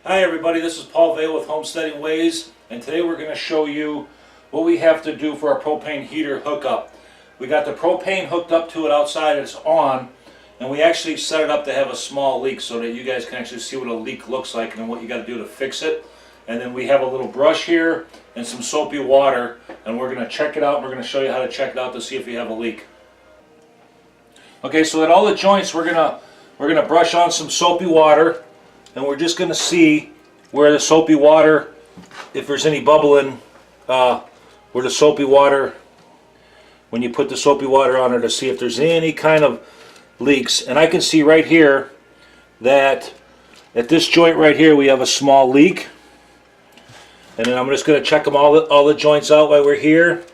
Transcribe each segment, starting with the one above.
Hi everybody, this is Paul Vail with Homesteading Ways, and today we're going to show you what we have to do for our propane heater hookup. We got the propane hooked up to it outside, it's on, and we actually set it up to have a small leak so that you guys can actually see what a leak looks like and what you got to do to fix it. And then we have a little brush here and some soapy water, and we're going to check it out. We're going to show you how to check it out to see if you have a leak. Okay, so at all the joints we're gonna brush on some soapy water. And we're just going to see where the soapy water, if there's any bubbling, where the soapy water, when you put the soapy water on it, to see if there's any kind of leaks. And I can see right here that at this joint right here we have a small leak. And then I'm just going to check them all the joints out while we're here.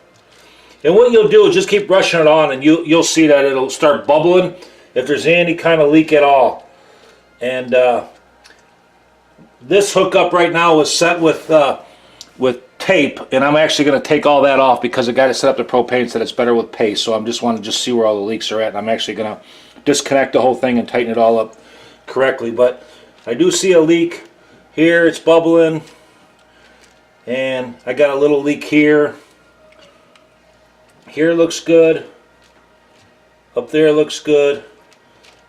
And what you'll do is just keep brushing it on, and you'll see that it'll start bubbling if there's any kind of leak at all. And this hookup right now is set with tape, and I'm actually going to take all that off because the guy that set up the propane said it's better with paste. So I'm just want to just see where all the leaks are at, and I'm actually going to disconnect the whole thing and tighten it all up correctly. But I do see a leak here, it's bubbling, and I got a little leak here. Here looks good, up there looks good,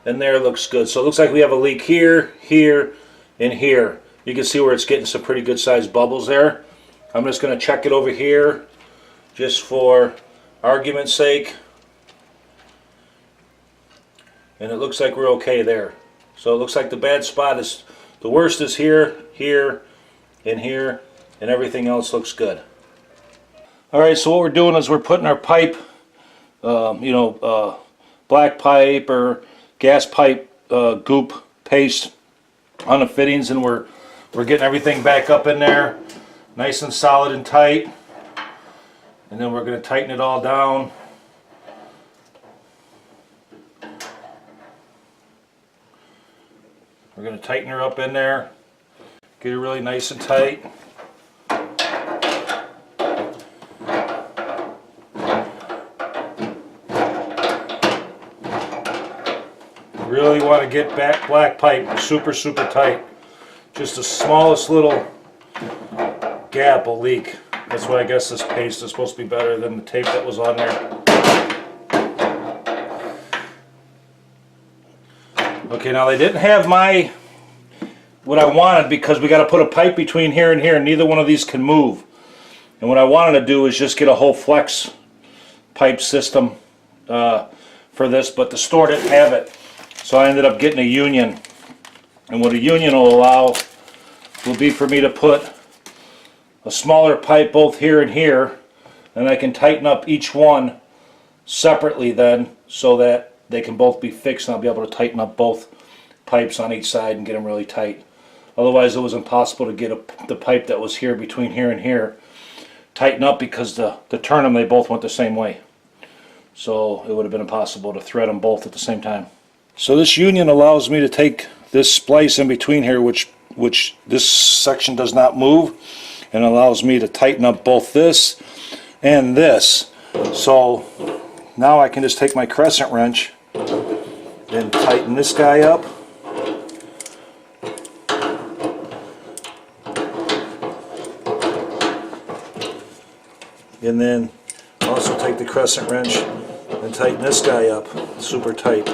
and there looks good. So it looks like we have a leak here, here, and here. You can see where it's getting some pretty good sized bubbles there. I'm just going to check it over here just for argument's sake. And it looks like we're okay there. So it looks like the bad spot is, the worst is here, here, and here, and everything else looks good. Alright, so what we're doing is we're putting our pipe, black pipe or gas pipe goop paste on the fittings, and we're getting everything back up in there nice and solid and tight. And then we're going to tighten it all down. We're going to tighten her up in there, get her really nice and tight. Really want to get back black pipe super tight. Just the smallest little gap will leak. That's why I guess this paste is supposed to be better than the tape that was on there. Okay, now they didn't have what I wanted, because we got to put a pipe between here and here, and neither one of these can move. And what I wanted to do is just get a whole flex pipe system for this, but the store didn't have it. So I ended up getting a union, and what a union will allow will be for me to put a smaller pipe both here and here, and I can tighten up each one separately then, so that they can both be fixed, and I'll be able to tighten up both pipes on each side and get them really tight. Otherwise it was impossible to get the pipe that was here between here and here tighten up, because to turn them they both went the same way. So it would have been impossible to thread them both at the same time. So this union allows me to take this splice in between here, which this section does not move, and allows me to tighten up both this and this. So now I can just take my crescent wrench and tighten this guy up. And then also take the crescent wrench and tighten this guy up super tight.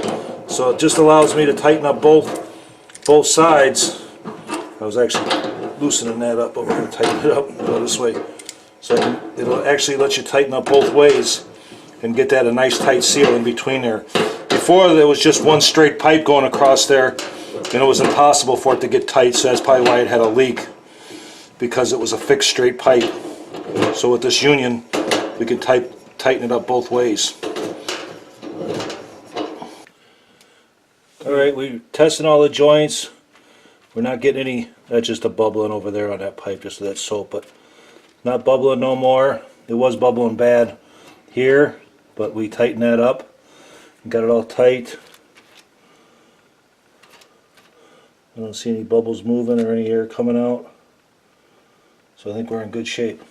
So it just allows me to tighten up both sides. I was actually loosening that up, but we're going to tighten it up and go this way. So it'll actually let you tighten up both ways and get that a nice tight seal in between there. Before there was just one straight pipe going across there, and it was impossible for it to get tight, so that's probably why it had a leak, because it was a fixed straight pipe. So with this union we can tighten it up both ways. Alright, we're testing all the joints. We're not getting any, that's just a bubbling over there on that pipe, just that soap, but not bubbling no more. It was bubbling bad here, but we tightened that up and got it all tight. I don't see any bubbles moving or any air coming out. So I think we're in good shape.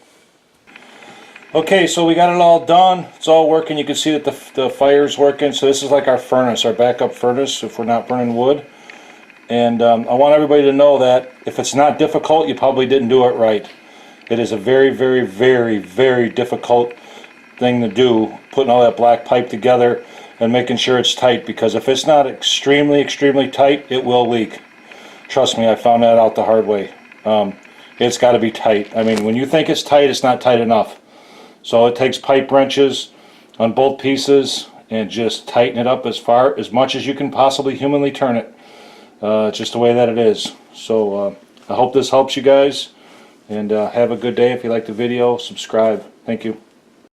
Okay, so we got it all done. It's all working. You can see that the fire's working. So this is like our furnace, our backup furnace if we're not burning wood. And I want everybody to know that if it's not difficult, you probably didn't do it right. It is a very, very, very, very difficult thing to do, putting all that black pipe together and making sure it's tight, because if it's not extremely, extremely tight, it will leak. Trust me, I found that out the hard way. It's got to be tight. I mean, when you think it's tight, it's not tight enough. So it takes pipe wrenches on both pieces and just tighten it up as much as you can possibly humanly turn it. Just the way that it is. So I hope this helps you guys, and have a good day. If you like the video, subscribe. Thank you.